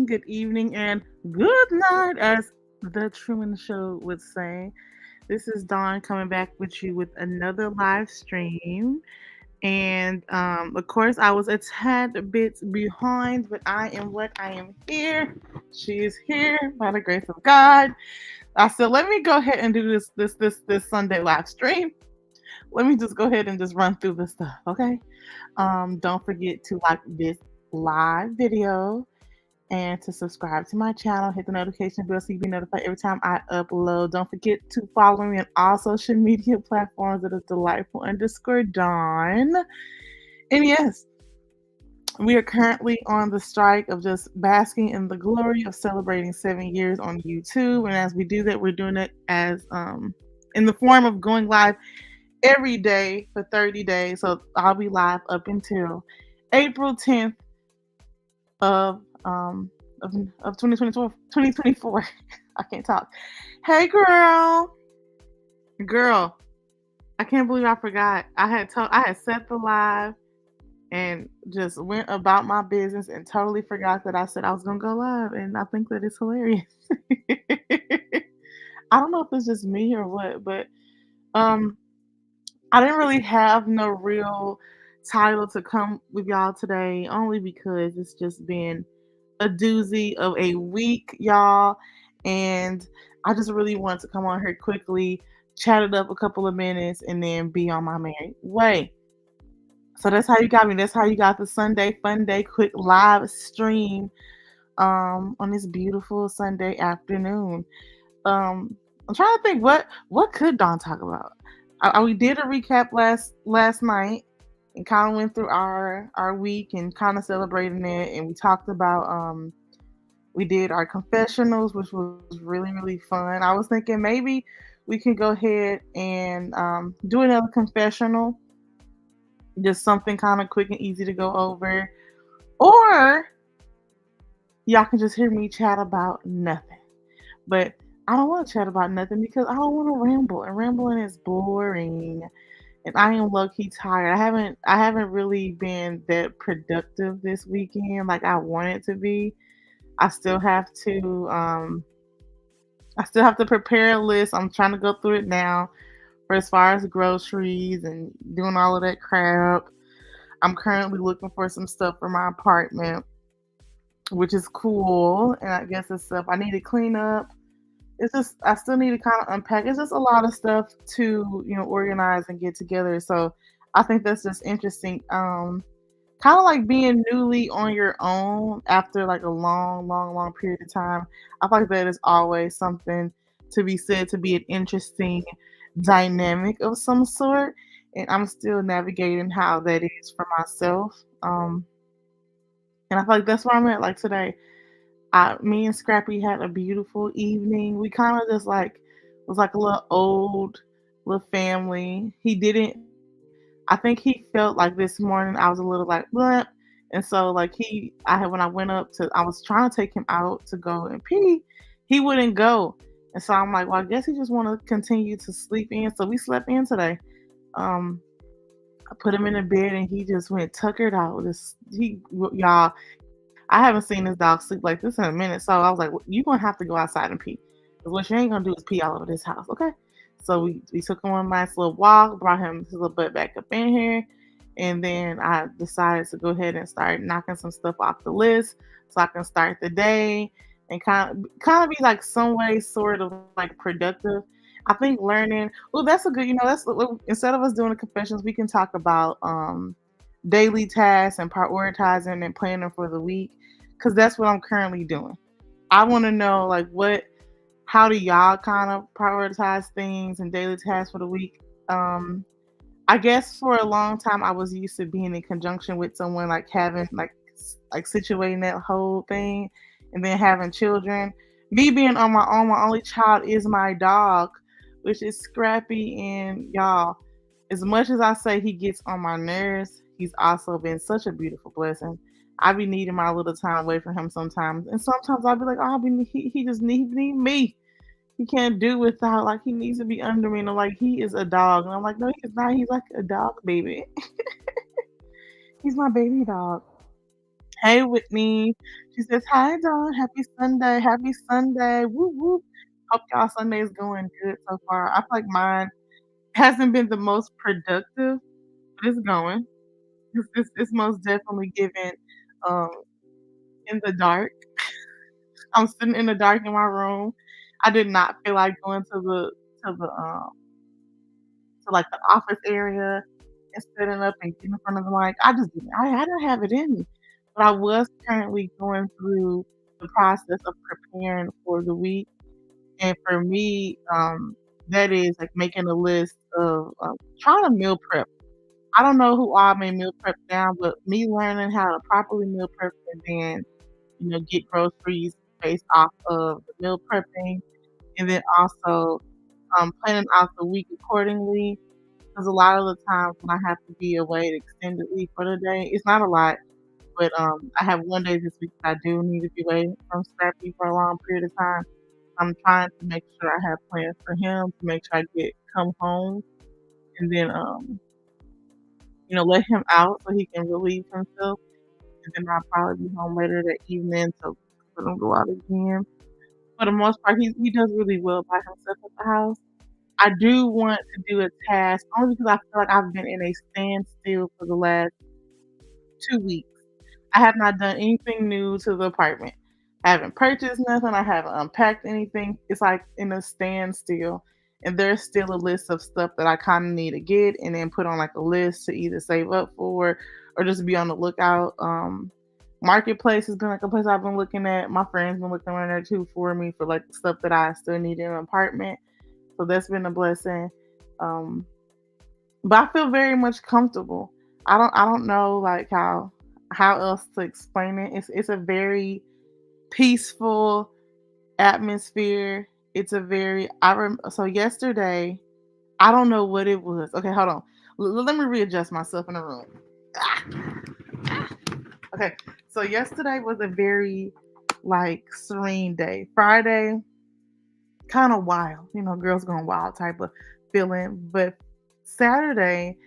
morning, good evening, and good night, as the Truman Show would say. This is Dawn coming back with you with another live stream. And of course, I was a tad bit behind, but I am what I am here. She is here by the grace of God. I said, let me go ahead and do this Sunday live stream. Let me just go ahead and just run through this stuff, okay? Don't forget to like this live video and to subscribe to my channel. Hit the notification bell so you be notified every time I upload. Don't forget to follow me on all social media platforms. It is delightful underscore Dawn. And yes, we are currently on the strike of just basking in the glory of celebrating 7 years on YouTube. And as we do that, we're doing it as in the form of going live every day for 30 days. So I'll be live up until April 10th of um of 2024. 2024. I can't talk. Hey girl, I can't believe I forgot. I had set the live and just went about my business and totally forgot that I said I was gonna go live, and I think that it's hilarious. I don't know if it's just me or what, but um I didn't really have no real title to come with y'all today, only because it's just been a doozy of a week, y'all. And I just really wanted to come on here quickly, chat it up a couple of minutes, and then be on my merry way. So that's how you got me. That's how you got the Sunday Fun Day quick live stream on this beautiful Sunday afternoon. I'm trying to think what could Dawn talk about. We did a recap last night and kind of went through our week and kind of celebrating it, and we talked about we did our confessionals, which was really fun. I was thinking maybe we can go ahead and do another confessional, just something kind of quick and easy to go over, or y'all can just hear me chat about nothing. But I don't want to chat about nothing because I don't want to ramble, and rambling is boring. And I am low key tired. I haven't really been that productive this weekend like I wanted to be. I still have to prepare a list. I'm trying to go through it now for as far as groceries and doing all of that crap. I'm currently looking for some stuff for my apartment, which is cool. And I guess it's stuff I need to clean up. It's just I still need to kind of unpack. It's just a lot of stuff to organize and get together. So I think that's just interesting. Kind of like being newly on your own after like a long period of time. I feel like that is always something to be said to be an interesting dynamic of some sort. And I'm still navigating how that is for myself. And I feel like that's where I'm at. Like today, me and Scrappy had a beautiful evening. We kind of just like was like a little old little family. He didn't. I think he felt like this morning I was a little like blah, and so like I had when I went up to I was trying to take him out to go and pee, he wouldn't go, and so I'm like, well, I guess he just want to continue to sleep in. So we slept in today. Um, I put him in the bed and he just went tuckered out. Y'all, I haven't seen this dog sleep like this in a minute. So I was like, well, you're gonna have to go outside and pee. Because what you ain't gonna do is pee all over this house, okay? So we took him on a nice little walk, brought his little butt back up in here, and then I decided to go ahead and start knocking some stuff off the list so I can start the day and kind of be like some way sort of like productive. I think learning. Oh, that's a good. That's instead of us doing the confessions, we can talk about daily tasks and prioritizing and planning for the week because that's what I'm currently doing. I want to know like how do y'all kind of prioritize things and daily tasks for the week? Um, I guess for a long time I was used to being in conjunction with someone like having like situating that whole thing and then having children. Me being on my own, my only child is my dog, which is Scrappy. And y'all, as much as I say he gets on my nerves, he's also been such a beautiful blessing. I be needing my little time away from him sometimes, and sometimes I'll be like, "Oh, he just need me. He can't do without. Like he needs to be under me." And I'm like, "He is a dog," and I'm like, "No, he's not. He's like a dog baby. He's my baby dog." Hey, Whitney. She says, "Hi, Dawn. Happy Sunday. Happy Sunday. Woo woo. Hope y'all Sunday is going good so far." I feel like mine hasn't been the most productive, but it's going. It's most definitely giving um in the dark. I'm sitting in the dark in my room. I did not feel like going to like the office area and setting up and getting in front of the mic. I just didn't. I didn't have it in me. But I was currently going through the process of preparing for the week. And for me, that is like making a list of trying to meal prep. I don't know who all made meal prep down, but me learning how to properly meal prep and then, get groceries based off of the meal prepping, and then also planning out the week accordingly. Because a lot of the times when I have to be away extendedly for the day, it's not a lot, but I have one day this week that I do need to be away from Scrappy for a long period of time. I'm trying to make sure I have plans for him to make sure I come home and then let him out so he can relieve himself. And then I'll probably be home later that evening to let him go out again. For the most part, he does really well by himself at the house. I do want to do a task only because I feel like I've been in a standstill for the last 2 weeks. I have not done anything new to the apartment. I haven't purchased nothing. I haven't unpacked anything. It's like in a standstill. And there's still a list of stuff that I kind of need to get and then put on like a list to either save up for or just be on the lookout. Marketplace has been like a place I've been looking at. My friends been looking around there too for me for like stuff that I still need in an apartment. So that's been a blessing. Um, but I feel very much comfortable. I don't know like how else to explain it. It's a very peaceful atmosphere. It's a very so yesterday, I don't know what it was. Okay, hold on. Let me readjust myself in the room. Ah, okay. So yesterday was a very like serene day. Friday, kind of wild, girls going wild type of feeling. But Saturday,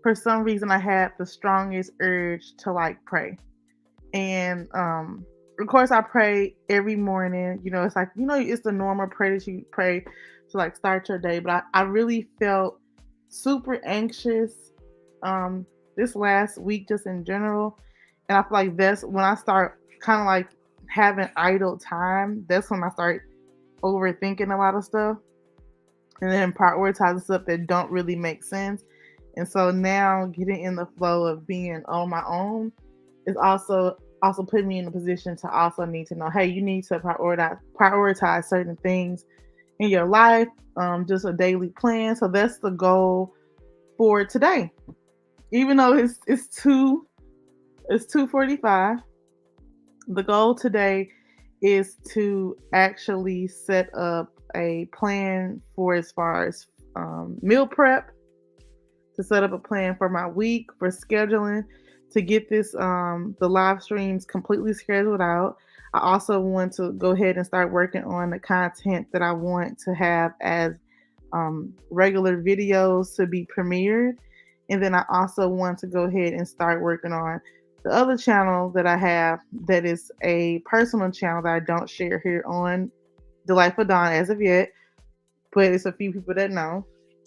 for some reason, I had the strongest urge to like pray. And of course, I pray every morning. It's like, it's the normal prayer that you pray to like start your day. But I really felt super anxious this last week, just in general. And I feel like that's when I start kind of like having idle time. That's when I start overthinking a lot of stuff and then prioritizing stuff that don't really make sense. And so now getting in the flow of being on my own is also putting me in a position to also need to know, hey, you need to prioritize certain things in your life, just a daily plan. So that's the goal for today. Even though it's 2:45, the goal today is to actually set up a plan for as far as meal prep, to set up a plan for my week, for scheduling, to get the live streams completely scheduled out. I also want to go ahead and start working on the content that I want to have as regular videos to be premiered. And then I also want to go ahead and start working on the other channel that I have that is a personal channel that I don't share here on Delightful Dawn as of yet, but it's a few people that know.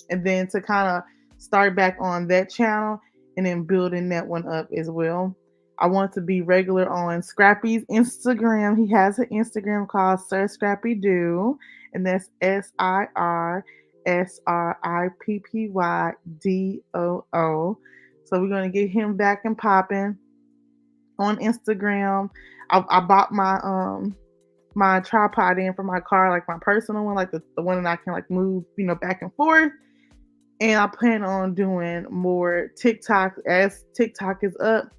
And then to kind of start back on that channel and then building that one up as well. I want to be regular on Scrappy's Instagram. He has an Instagram called Sir Scrappy Doo, and that's SIRSRIPPYDOO. So we're gonna get him back and popping on Instagram. I bought my tripod in for my car, like my personal one, like the one that I can like move, back and forth. And I plan on doing more TikTok as TikTok is up.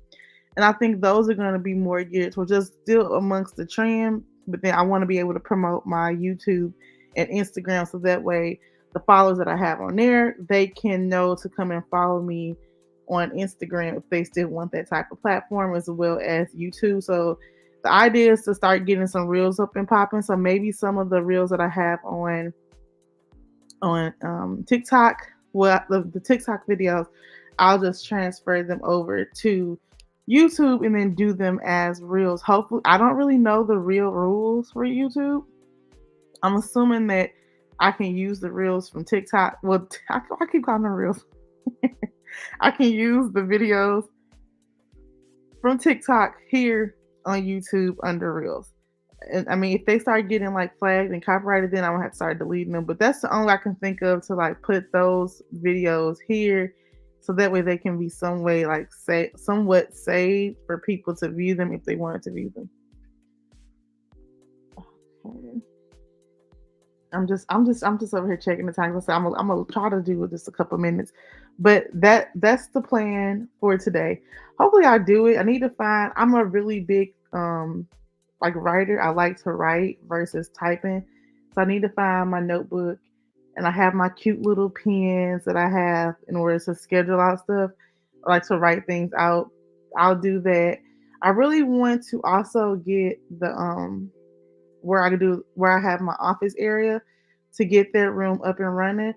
And I think those are going to be more geared towards just still amongst the trend. But then I want to be able to promote my YouTube and Instagram so that way the followers that I have on there, they can know to come and follow me on Instagram if they still want that type of platform as well as YouTube. So the idea is to start getting some reels up and popping. So maybe some of the reels that I have on TikTok, well, the TikTok videos, I'll just transfer them over to YouTube and then do them as reels. Hopefully, I don't really know the real rules for YouTube. I'm assuming that I can use the reels from TikTok. Well, I keep calling them reels. I can use the videos from TikTok here on YouTube under reels. And I mean, if they start getting like flagged and copyrighted, then I'm gonna have to start deleting them. But that's the only I can think of to like put those videos here, so that way they can be some way like say somewhat saved for people to view them if they wanted to view them. Okay. I'm just over here checking the time. So I'm gonna try to do just a couple minutes, but that's the plan for today. Hopefully I do it. I need to find. I'm a really big like writer. I like to write versus typing, so I need to find my notebook, and I have my cute little pens that I have in order to schedule out stuff. I like to write things out. I'll do that. I really want to also get the where I have my office area to get that room up and running.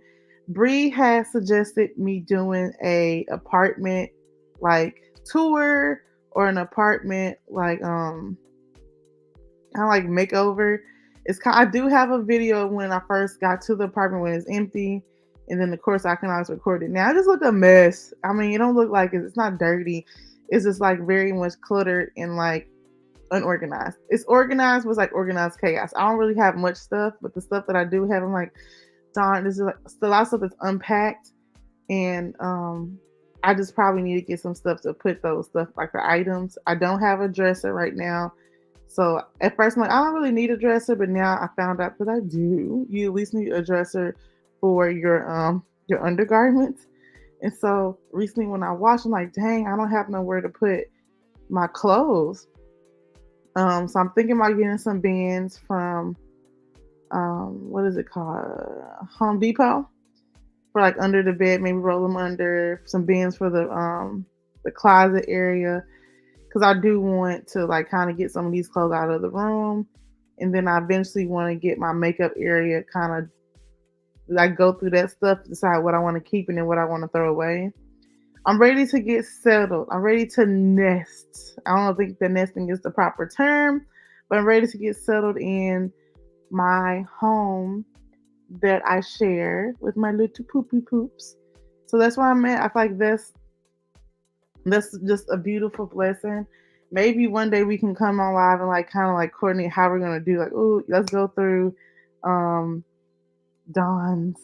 Bree has suggested me doing a apartment like tour or an apartment like kind of like makeover. I do have a video when I first got to the apartment when it's empty, and then of course I can always record it. Now I just look a mess. I mean, it don't look like it's not dirty. It's just like very much cluttered and like unorganized. It's organized, but it's like organized chaos. I don't really have much stuff, but the stuff that I do have, I'm like, darn, this is like a lot of stuff that's unpacked, and I just probably need to get some stuff to put those stuff like the items. I don't have a dresser right now, so at first I'm like, I don't really need a dresser, but now I found out that I do. You at least need a dresser for your undergarments. And so recently when I washed, I'm like, dang, I don't have nowhere to put my clothes. So I'm thinking about getting some bins from what is it called? Home Depot for like under the bed, maybe roll them under some bins for the closet area because I do want to like kind of get some of these clothes out of the room, and then I eventually want to get my makeup area kind of like go through that stuff, decide what I want to keep and then what I want to throw away. I'm ready to get settled. I'm ready to nest. I don't think the nesting is the proper term, but I'm ready to get settled in my home that I share with my little poopy poops. So that's where I'm at. I feel like that's just a beautiful blessing. Maybe one day we can come on live and like kind of like coordinate how we're gonna do like, oh, let's go through um Dawn's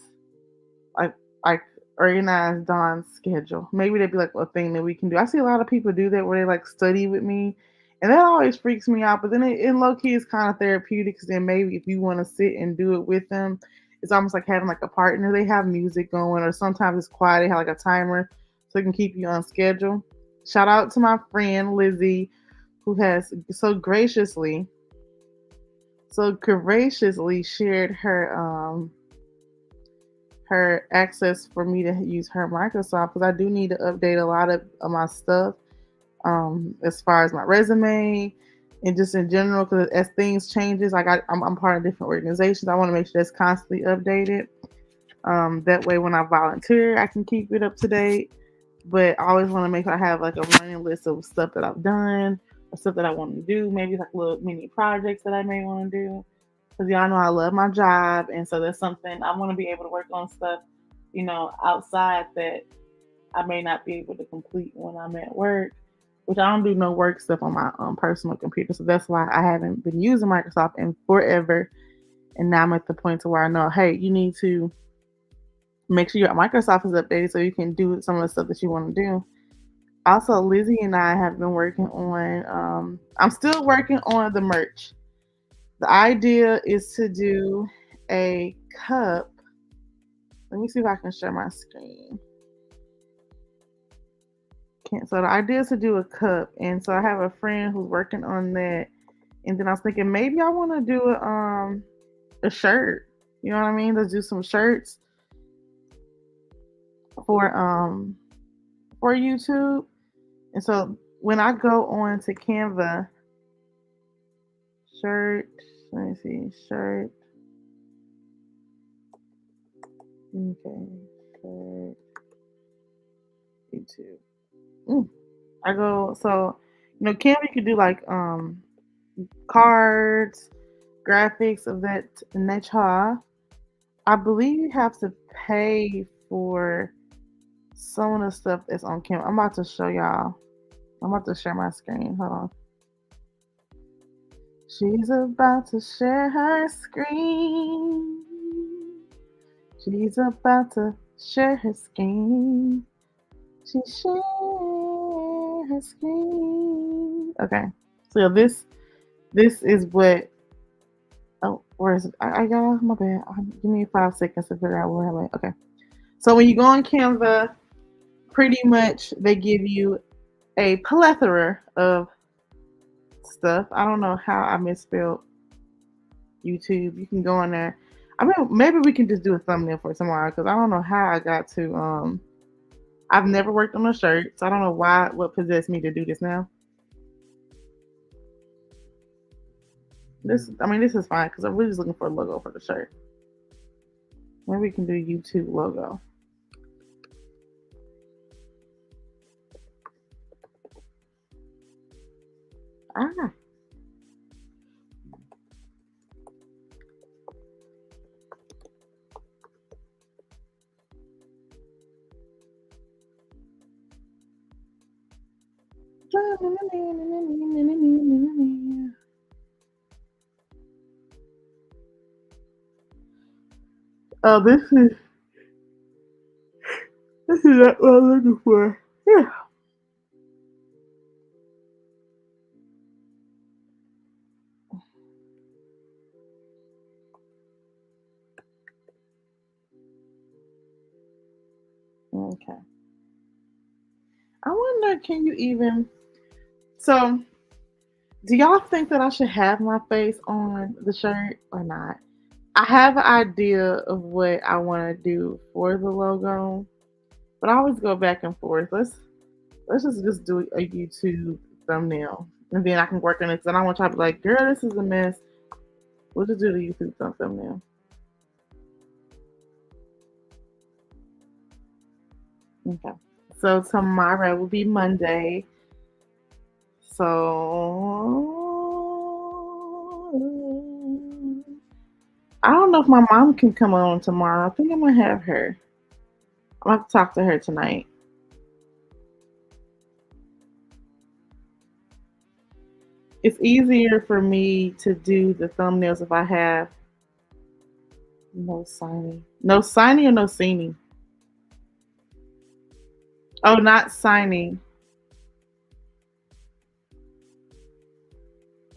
like like organize Dawn's schedule. Maybe that'd be like a thing that we can do. I see a lot of people do that where they like study with me, and that always freaks me out. But then in low key, it's kind of therapeutic because then maybe if you want to sit and do it with them, it's almost like having like a partner. They have music going, or sometimes it's quiet. They have like a timer so it can keep you on schedule. Shout out to my friend Lizzie, who has so graciously shared her access for me to use her Microsoft because I do need to update a lot of my stuff as far as my resume and just in general because as things changes like I'm part of different organizations. I want to make sure that's constantly updated. That way when I volunteer I can keep it up to date, but I always want to make sure I have like a running list of stuff that I've done or stuff that I want to do, maybe like little mini projects that I may want to do because y'all know I love my job, and so that's something I want to be able to work on stuff, outside that I may not be able to complete when I'm at work. Which I don't do no work stuff on my personal computer, so that's why I haven't been using Microsoft in forever. And now I'm at the point to where I know, hey, you need to make sure your Microsoft is updated so you can do some of the stuff that you want to do. Also, Lizzie and I have been working on. I'm still working on the merch. The idea is to do a cup. Let me see if I can share my screen. Can't. So the idea is to do a cup, and so I have a friend who's working on that. And then I was thinking maybe I want to do a shirt. You know what I mean? Let's do some shirts for um for YouTube. And so when I go on to Canva, shirt. Let me see, shirt. Okay, shirt. YouTube. Mm. I go so Canva you could do like cards, graphics of that nature. I believe you have to pay for some of the stuff that's on Canva. I'm about to show y'all. I'm about to share my screen. Hold on. She's about to share her screen. She's about to share her screen. She share her screen. Okay. So yeah, this is what. Oh, where is it? I got off my bad. Give me 5 seconds to figure out where I'm at. Okay. So when you go on Canva, pretty much they give you a plethora of stuff. I don't know how I misspelled YouTube. You can go in there. I mean, maybe we can just do a thumbnail for tomorrow because I don't know how I got to. I've never worked on a shirt, so I don't know what possessed me to do this now. This is fine because I'm really just looking for a logo for the shirt. Maybe we can do YouTube logo. Ah. Oh, this is not what I'm looking for. Yeah. Okay. I wonder, can you even? So, do y'all think that I should have my face on the shirt or not? I have an idea of what I want to do for the logo, but I always go back and forth. Let's just do a YouTube thumbnail, and then I can work on it. Cause I don't want y'all to be like, "Girl, this is a mess." We'll just do the YouTube thumbnail. Okay. So tomorrow will be Monday. So I don't know if my mom can come on tomorrow. I think I'm gonna have her. I'll have to talk to her tonight. It's easier for me to do the thumbnails if I have no signing. No signing or no signing? Oh, not signing.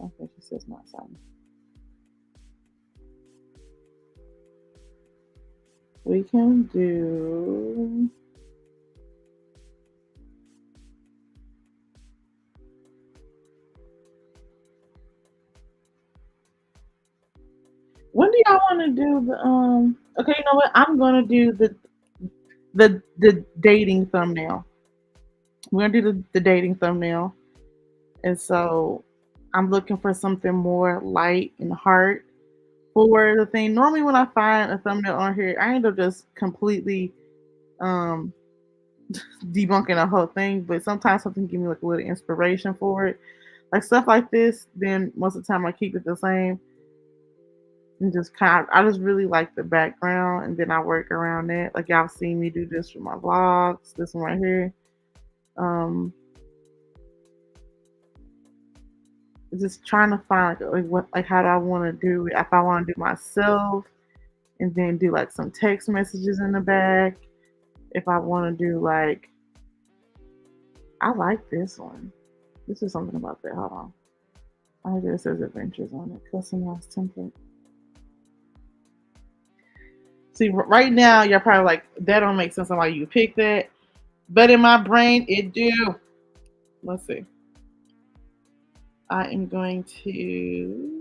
Okay, she says not signing. We can do. When do y'all want to do the Okay, you know what? I'm gonna do the dating thumbnail. We're gonna do the dating thumbnail, and so I'm looking for something more light and heart for the thing. Normally, when I find a thumbnail on here, I end up just completely um debunking the whole thing. But sometimes something give me like a little inspiration for it, like stuff like this. Then most of the time I keep it the same and just I just really like the background, and then I work around it. Like y'all seen me do this for my vlogs. This one right here. Um, just trying to find like what like how do I want to do it. If I want to do myself, and then do like some text messages in the back. If I want to do like, I like this one. This is something about that. Hold on. I think it says adventures on it. Customize template. See, right now, you're probably like, that don't make sense on why you pick that. But in my brain, it do. Let's see. I am going to.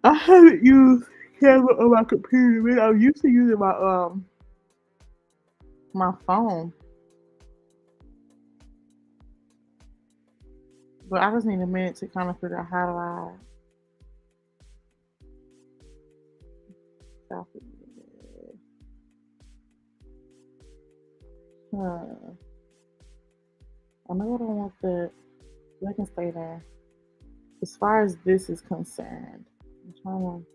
I haven't used Canva on my computer. Man. I'm used to using my phone, but I just need a minute to kind of figure out how do I copy it. I know I don't want that. They can stay there. As far as this is concerned, I'm trying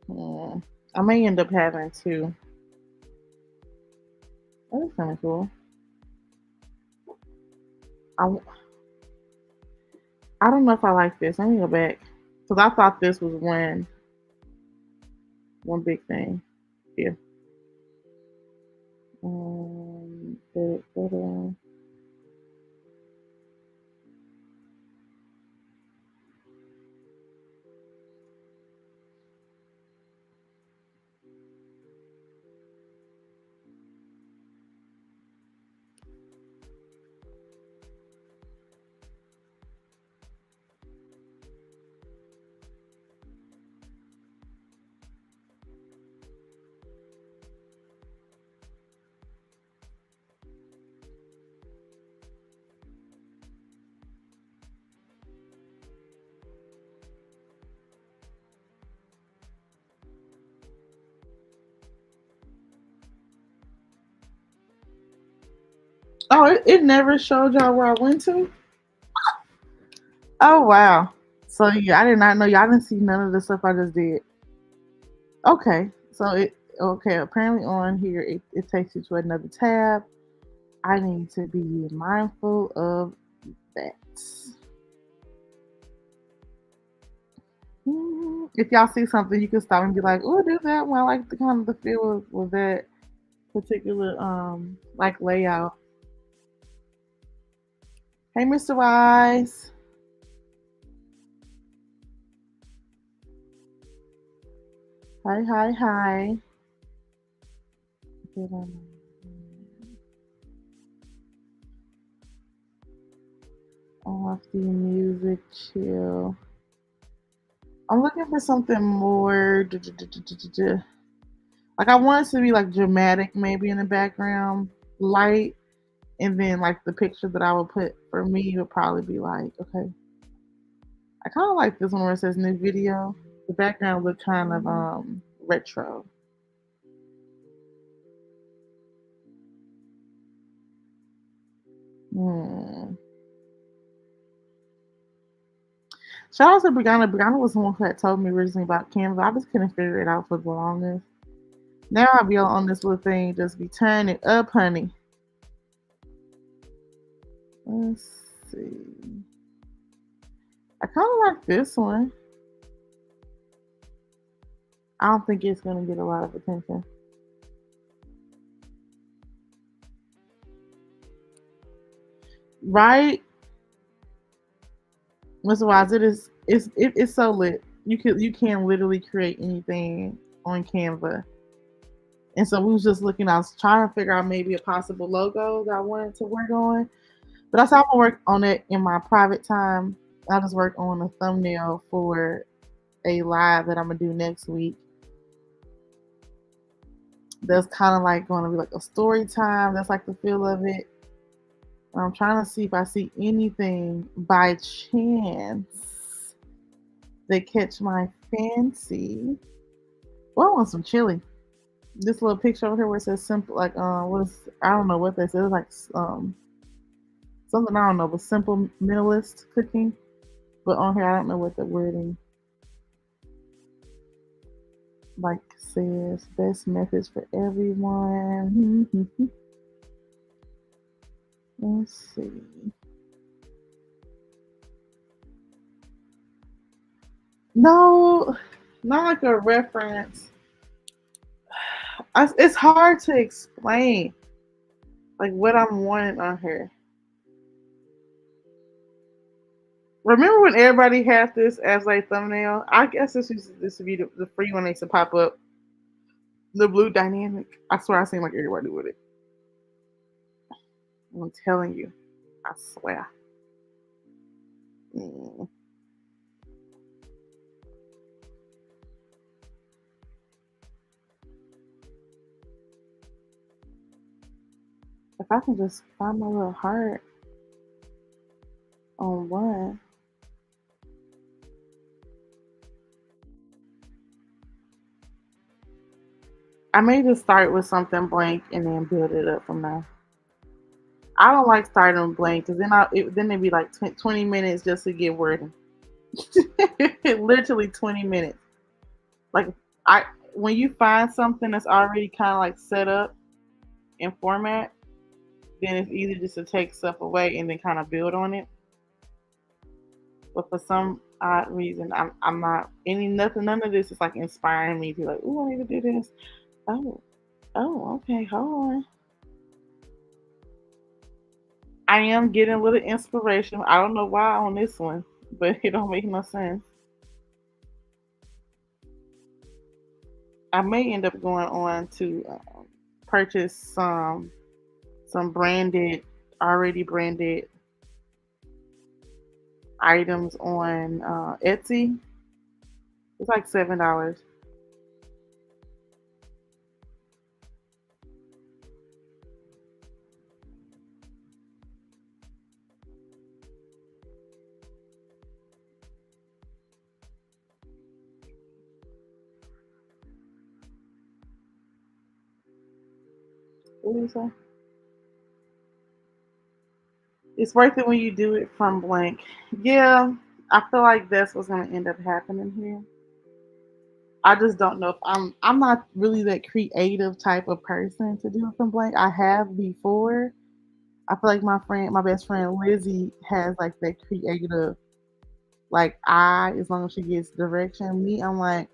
to. I may end up having two. That's kind of cool. I, I don't know if I like this. Let me go back because I thought this was one big thing. Yeah. But, oh, it never showed y'all where I went to. Oh wow. So yeah, I did not know y'all didn't see none of the stuff I just did. Okay. So it okay, apparently on here it takes you to another tab. I need to be mindful of that. If y'all see something, you can stop and be like, "Oh, do that one." I like the kind of the feel with that particular like layout. Hey, Mr. Wise. Hi, hi, hi. Get off the music chill. I'm looking for something more. Like I want it to be like dramatic, maybe in the background, light, and then like the picture that I would put for me would probably be like, okay, I kind of like this one where it says new video. The background look kind of retro. Hmm. Shout out to Brianna. Brianna was the one who had told me originally about Canva. I just couldn't figure it out for the longest. Now I'll be on this little thing, just be turning it up, honey. Let's see. I kind of like this one. I don't think it's gonna get a lot of attention. Right, Mr. Wise, it's so lit. You can literally create anything on Canva. And so we was just looking. I was trying to figure out maybe a possible logo that I wanted to work on. But that's how I'm gonna work on it in my private time. I just work on a thumbnail for a live that I'm gonna do next week. That's kind of like going to be like a story time. That's like the feel of it. I'm trying to see if I see anything by chance that catch my fancy. Well, I want some chili. This little picture over here where it says simple, like what is I don't know what that says. It's like something I don't know, but simple minimalist cooking. But on here I don't know what the wording like says. Best methods for everyone. Let's see. No, not like a reference. It's hard to explain like what I'm wanting on here. Remember when everybody had this as like thumbnail? I guess this would be the free one they used to pop up. The blue dynamic. I swear I seem like everybody with it. I'm telling you. I swear. Mm. If I can just find my little heart on one. I may just start with something blank and then build it up from there. I don't like starting blank because then it'd be like 20 minutes just to get wording. Literally 20 minutes. Like I when you find something that's already kind of like set up in format, then it's easy just to take stuff away and then kind of build on it. But for some odd reason, I'm not any nothing. None of this is like inspiring me to like, oh, I need to do this. Oh, oh, okay, hold on. I am getting a little inspiration. I don't know why on this one, but it don't make no sense. I may end up going on to purchase some branded, already branded items on Etsy. It's like $7. What do you say? It's worth it when you do it from blank. Yeah, I feel like that's what's gonna end up happening here. I just don't know if I'm not really that creative type of person to do it from blank. I have before. I feel like my best friend Lizzie has like that creative like eye as long as she gets direction. Me, I'm like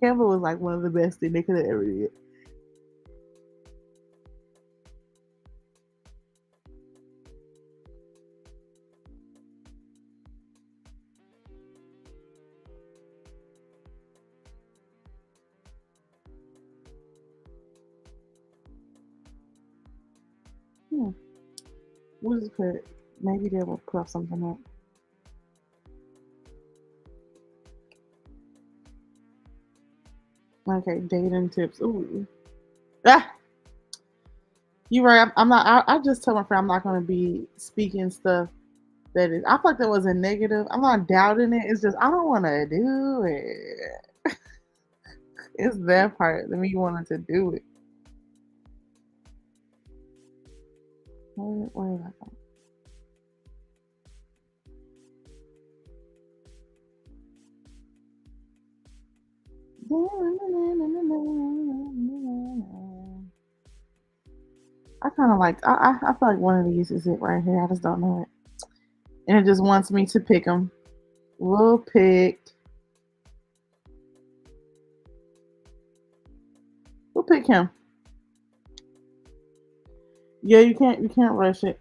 Canva was like one of the best things they could have ever did. Hmm. We'll just put maybe they will put something up. Okay, dating tips. Ooh. Ah, you right. I'm not. I just told my friend I'm not going to be speaking stuff that is. I thought that was a negative. I'm not doubting it. It's just I don't want to do it. It's that part that me wanting to do it. Where is that going? I kind of like. I feel like one of these is it right here. I just don't know it, and it just wants me to pick them. We'll pick. We'll pick him. Yeah, you can't. You can't rush it.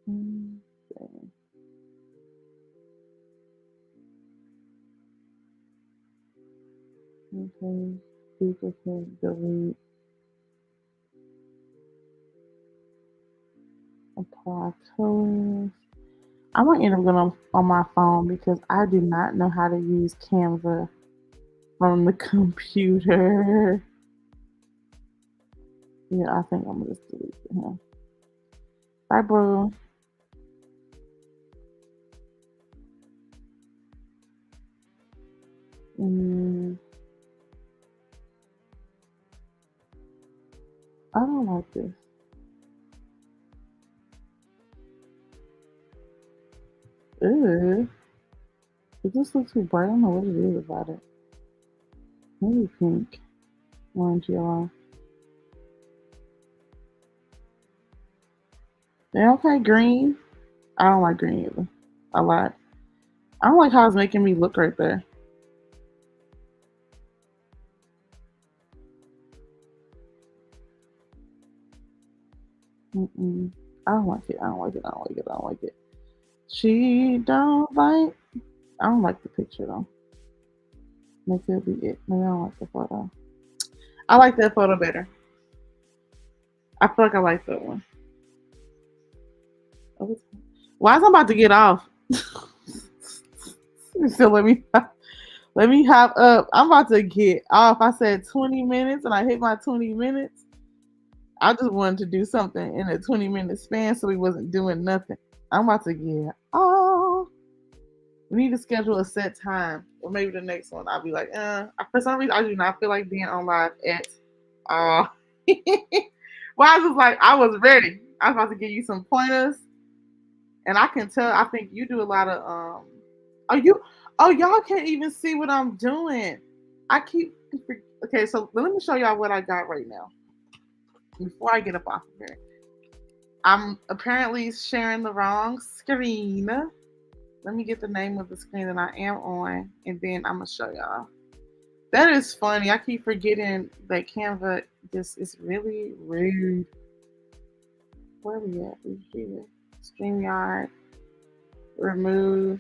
Mm, okay. Duplicate. Delete. Apply colors. I might end up going on my phone because I do not know how to use Canva from the computer. Yeah, I think I'm gonna just delete him. Bye, bro. Mm, I don't like this. Ew. It just looks too bright. I don't know what it is about it. Maybe pink, orange, yellow. Yeah, okay, green. I don't like green either. A lot. I don't like how it's making me look right there. Mm-mm. I don't like it. I don't like it. I don't like it. I don't like it. She don't like. I don't like the picture though. That could be it. Maybe I don't like the photo. I like that photo better. I feel like I like that one. Oh, why is I'm about to get off? So let me hop up. I'm about to get off. I said 20 minutes and I hit my 20 minutes. I just wanted to do something in a 20-minute span so we wasn't doing nothing. I'm about to get. Oh, we need to schedule a set time, or maybe the next one. I'll be like, for some reason, I do not feel like being on live at all. Well, I was just like, I was ready. I was about to give you some pointers, and I can tell. I think you do a lot of. Oh, you. Oh, y'all can't even see what I'm doing. I keep. Okay, so let me show y'all what I got right now before I get up off of here. I'm apparently sharing the wrong screen. Let me get the name of the screen that I am on, and then I'm gonna show y'all. That is funny. I keep forgetting that Canva just is really rude. Where we at? We here. StreamYard. Remove.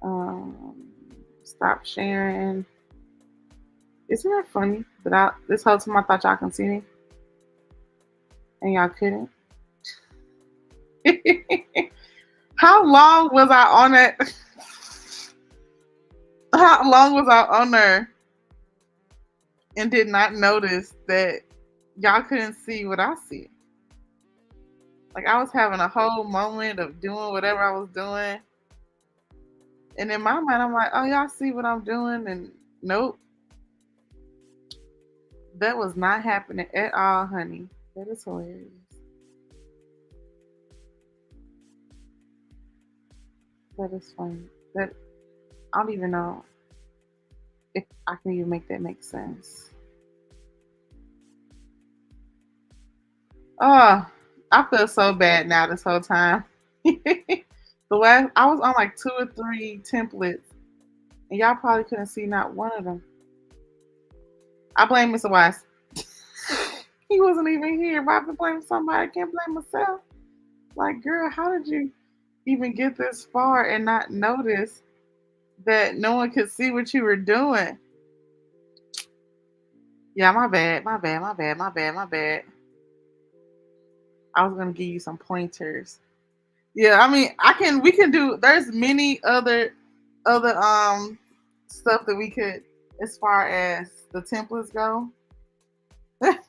Um, Stop sharing. Isn't that funny? That this whole time I thought y'all can see me, and y'all couldn't. How long was I on it? How long was I on there and did not notice that y'all couldn't see what I see? Like I was having a whole moment of doing whatever I was doing. And in my mind, I'm like, oh, y'all see what I'm doing? And nope, that was not happening at all, honey. That is hilarious. That is funny. That I don't even know if I can even make that make sense. Oh, I feel so bad now this whole time. The last I was on like 2 or 3 templates, and y'all probably couldn't see not one of them. I blame Mr. Wise. He wasn't even here. If I have to blame somebody, I can't blame myself. Like, girl, how did you even get this far and not notice that no one could see what you were doing? Yeah, my bad, my bad, my bad, my bad, my bad. I was gonna give you some pointers. Yeah, I mean, we can do. There's many other stuff that we could, as far as the templates go. That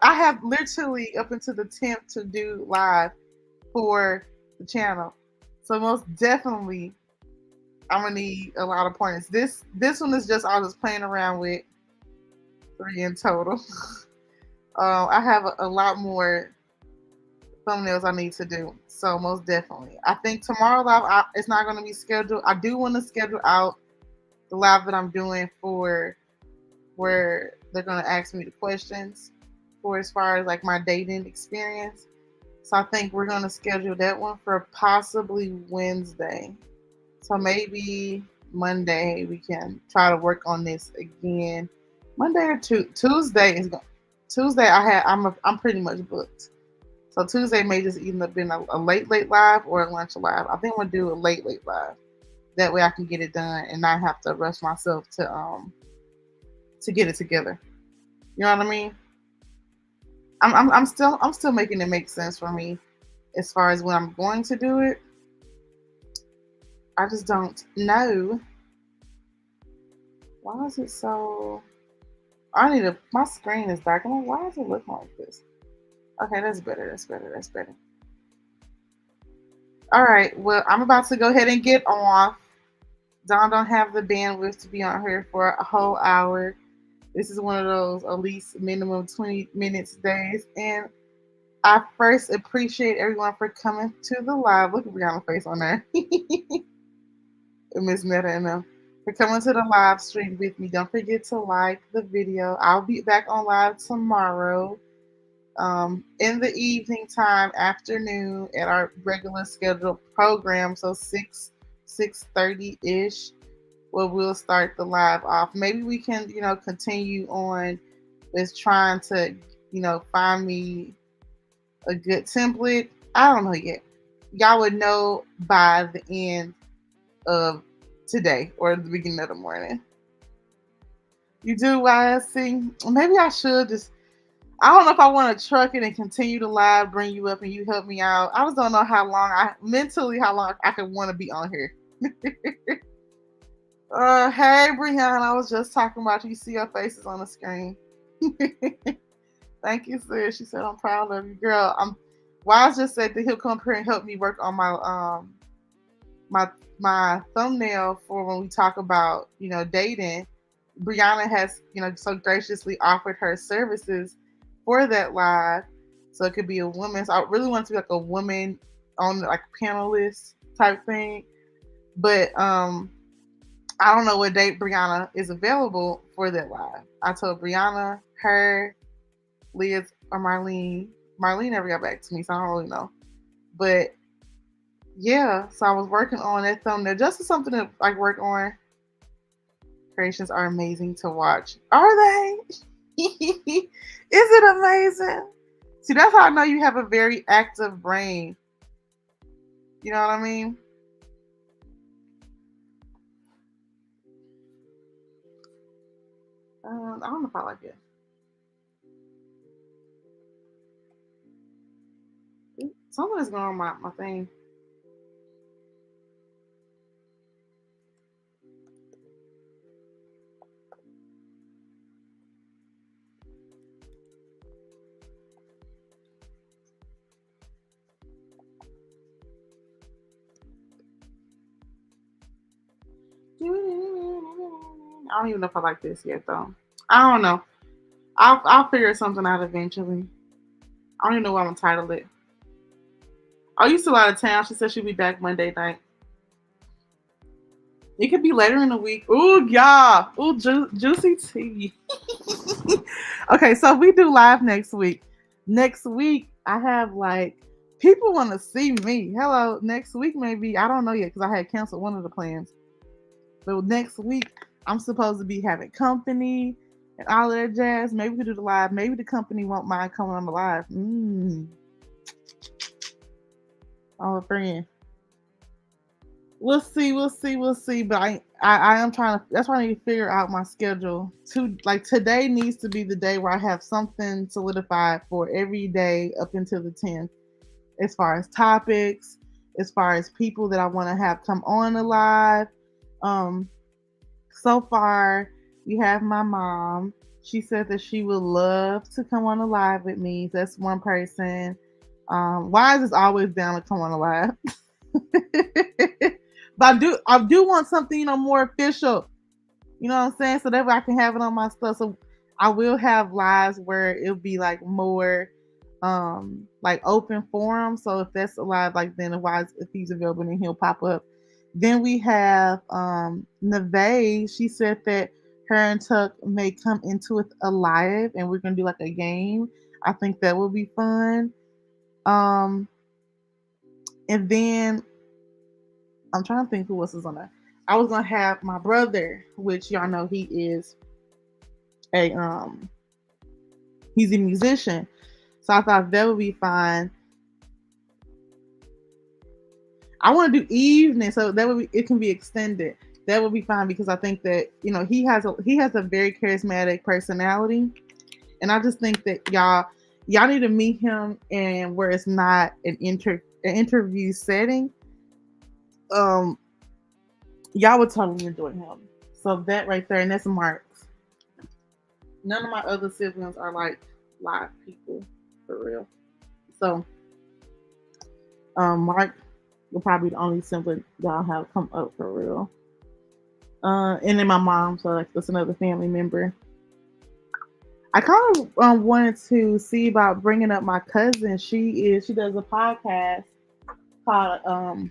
I have literally up until the 10th to do live for the channel. So most definitely I'm gonna need a lot of pointers. This one is just I was playing around with 3 in total. I have a lot more thumbnails I need to do. So most definitely, I think tomorrow live it's not going to be scheduled. I do want to schedule out the live that I'm doing for where they're going to ask me the questions for as far as like my dating experience. So I think we're going to schedule that one for possibly Wednesday. So maybe Monday we can try to work on this again. Monday or Tuesday is Tuesday. I'm pretty much booked. So Tuesday may just either been a late live or a lunch live. I think I'm gonna do a late live. That way I can get it done and not have to rush myself to get it together. You know what I mean? I'm still making it make sense for me as far as when I'm going to do it. I just don't know. Why is it so? My screen is dark. I'm like, why is it looking like this? Okay, that's better. That's better. That's better. All right. Well, I'm about to go ahead and get off. Dawn don't have the bandwidth to be on here for a whole hour. This is one of those at least minimum 20 minutes days. And I first appreciate everyone for coming to the live. Look at Brianna's face on there. Miss Meta and them. For coming to the live stream with me. Don't forget to like the video. I'll be back on live tomorrow. In the evening time, afternoon, at our regular scheduled program, so 6:30 ish, where we'll start the live off. Maybe we can, continue on with trying to, find me a good template. I don't know yet. Y'all would know by the end of today or the beginning of the morning. You do YSC? Maybe I should just. I don't know if I want to truck it and continue to live, bring you up, and you help me out. I just don't know how long I could want to be on here. Hey, Brianna, I was just talking about you. See your faces on the screen. Thank you, sis. She said I'm proud of you, girl. Wise just said that he'll come here and help me work on my my thumbnail for when we talk about dating. Brianna has so graciously offered her services for that live, so it could be a woman. So I really want it to be like a woman on like panelist type thing, but I don't know what date Brianna is available for that live. I told Brianna, her, Liz, or Marlene. Marlene never got back to me, so I don't really know. But yeah, so I was working on that thumbnail just as something to like work on. Creations are amazing to watch. Are they? Is it amazing? See, that's how I know you have a very active brain. You know what I mean? I don't know if I like it. Something is going on my thing. I don't even know if I like this yet, though. I don't know. I'll figure something out eventually. I don't even know what I'm gonna title it. Oh, you still out of town? She said she'll be back Monday night. It could be later in the week. Ooh, yeah. Ooh, juicy tea. Okay, so we do live next week. Next week, I have like people want to see me. Hello, next week maybe. I don't know yet because I had canceled one of the plans. But next week, I'm supposed to be having company and all of that jazz. Maybe we could do the live. Maybe the company won't mind coming on the live. Oh, friend. We'll see. But I am trying to. That's why I need to figure out my schedule. Like today needs to be the day where I have something solidified for every day up until the 10th, as far as topics, as far as people that I want to have come on the live. Um, so far we have my mom. She said that she would love to come on the live with me. That's one person. Wise is always down to come on the live. But I do want something, more official. You know what I'm saying? So that way I can have it on my stuff. So I will have lives where it'll be like more like open forum. So if that's a live, like then if he's available, then he'll pop up. Then we have Neve. She said that her and Tuck may come into it alive and we're gonna do like a game. I think that will be fun. Um and then I'm trying to think who else is on that. I was gonna have my brother, which y'all know he is a he's a musician. So I thought that would be fine. I want to do evening, so that would it can be extended. That would be fine because I think that he has a very charismatic personality, and I just think that y'all need to meet him and where it's not an interview setting. Um, y'all would totally enjoy him. So that right there, and that's Mark's. None of my other siblings are like live people for real. So Mark will probably be the only sibling y'all have come up for real. And then my mom, so like that's another family member. I kind of wanted to see about bringing up my cousin. She does a podcast called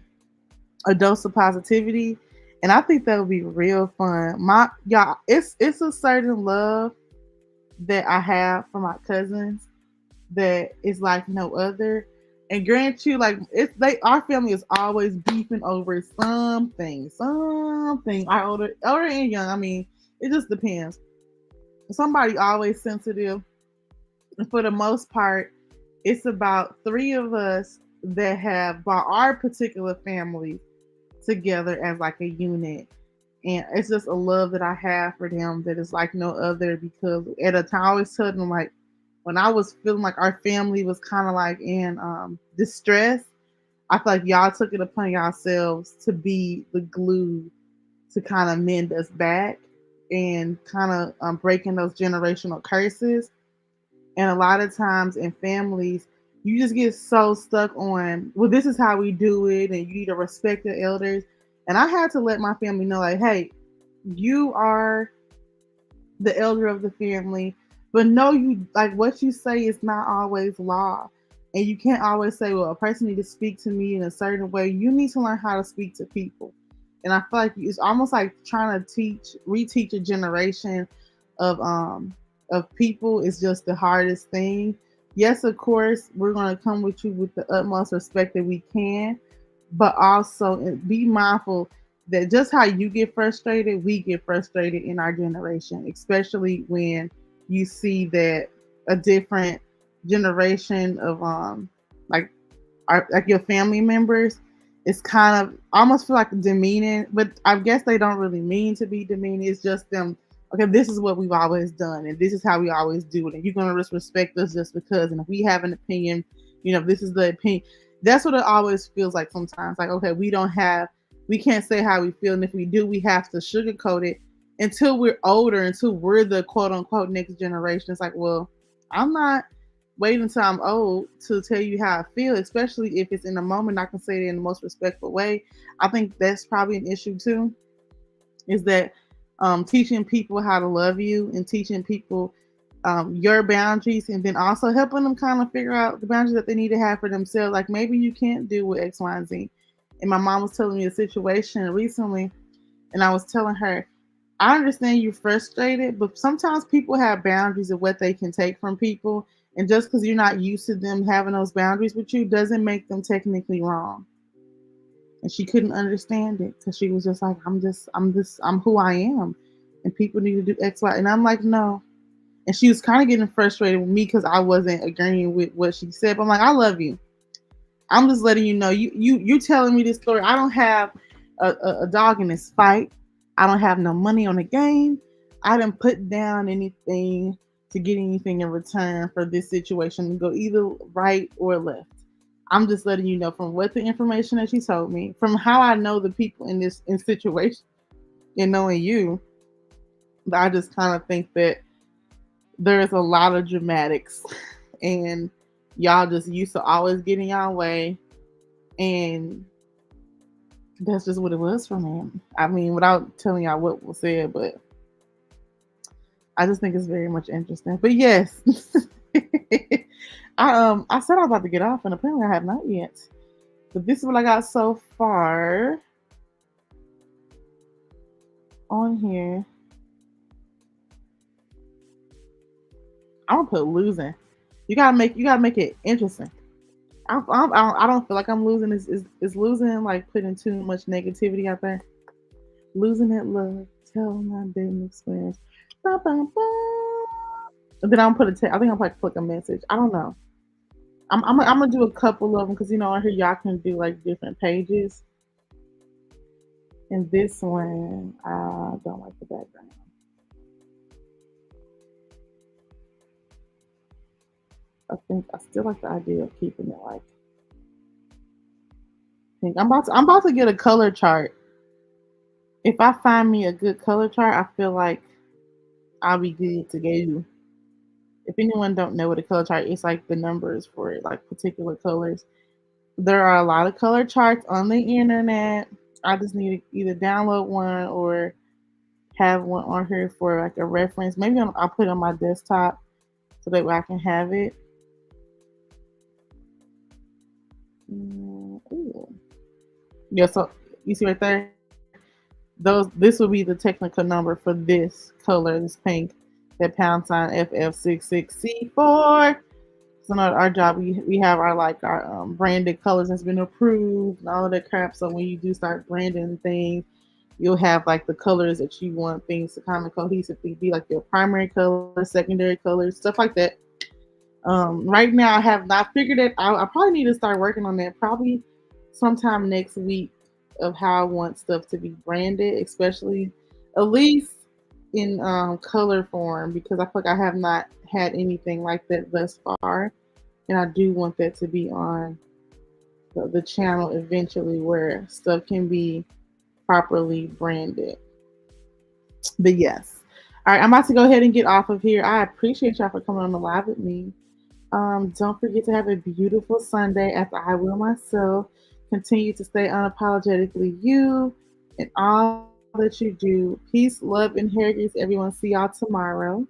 A Dose of Positivity, and I think that would be real fun. My y'all, it's a certain love that I have for my cousins that is like no other. And grant you, like our family is always beefing over something. Our older and young. I mean, it just depends. Somebody always sensitive, and for the most part, it's about three of us that have brought our particular family together as like a unit. And it's just a love that I have for them that is like no other because at a time I always tell them like when I was feeling like our family was kind of like in distress, I feel like y'all took it upon yourselves to be the glue to kind of mend us back and kind of breaking those generational curses. And a lot of times in families, you just get so stuck on, well, this is how we do it, and you need to respect the elders. And I had to let my family know, like, hey, you are the elder of the family, but no, you like what you say is not always law. And you can't always say, well, a person needs to speak to me in a certain way. You need to learn how to speak to people. And I feel like it's almost like trying to reteach a generation of people is just the hardest thing. Yes, of course, we're gonna come with you with the utmost respect that we can, but also be mindful that just how you get frustrated, we get frustrated in our generation, especially when you see that a different generation of like like your family members is kind of almost feel like demeaning, but I guess they don't really mean to be demeaning. It's just them. Okay, this is what we've always done, and this is how we always do it, and you're gonna just respect us just because. And if we have an opinion, this is the opinion. That's what it always feels like sometimes. Like, okay, we can't say how we feel, and if we do, we have to sugarcoat it until we're older, until we're the quote unquote next generation. It's like, well, I'm not wait until I'm old to tell you how I feel, especially if it's in a moment. I can say it in the most respectful way. I think that's probably an issue too, is that teaching people how to love you and teaching people your boundaries, and then also helping them kind of figure out the boundaries that they need to have for themselves. Like maybe you can't do with X, Y, and Z. And my mom was telling me a situation recently, and I was telling her, I understand you're frustrated, but sometimes people have boundaries of what they can take from people. And just because you're not used to them having those boundaries with you doesn't make them technically wrong. And she couldn't understand it because she was just like, I'm who I am. And people need to do X, Y. And I'm like, no. And she was kind of getting frustrated with me because I wasn't agreeing with what she said. But I'm like, I love you. I'm just letting you know, you telling me this story. I don't have a dog in this fight. I don't have no money on the game. I didn't put down anything to get anything in return for this situation to go either right or left. I'm just letting you know from what the information that she told me, from how I know the people in this in situation, and knowing you, I just kind of think that there's a lot of dramatics, and y'all just used to always getting y'all way, and that's just what it was for me. I mean, without telling y'all what was said, but I just think it's very much interesting. But yes, I said I was about to get off, and apparently I have not yet. But this is what I got so far on here. I'm gonna put losing. You gotta make it interesting. I don't feel like I'm losing. Is losing like putting too much negativity out there? Losing that love. Tell my business friends. Ba, ba, ba. And then I'm put I think I'll probably click a message. I don't know. I'm gonna do a couple of them because on here y'all can do like different pages. And this one, I don't like the background. I think I still like the idea of keeping it like pink. I'm about to get a color chart. If I find me a good color chart, I feel like I'll be good to go. If anyone don't know what a color chart is, like the numbers for like particular colors. There are a lot of color charts on the internet. I just need to either download one or have one on here for like a reference. Maybe I'll put it on my desktop so that way I can have it. Ooh. Yeah, so you see right there, this will be the technical number for this color, this pink, that pound sign FF66C4. So our job, we have our branded colors that's been approved and all of that crap. So when you do start branding things, you'll have like the colors that you want things to kind of cohesively be, like your primary color, secondary colors, stuff like that. Right now I have not figured it out. I probably need to start working on that probably sometime next week, of how I want stuff to be branded, especially at least in color form, because I feel like I have not had anything like that thus far, and I do want that to be on the channel eventually, where stuff can be properly branded. But yes, All right, I'm about to go ahead and get off of here. I appreciate y'all for coming on the live with me. Don't forget to have a beautiful Sunday after I will myself. Continue to stay unapologetically you and all that you do. Peace, love, and hair grease, everyone. See y'all tomorrow.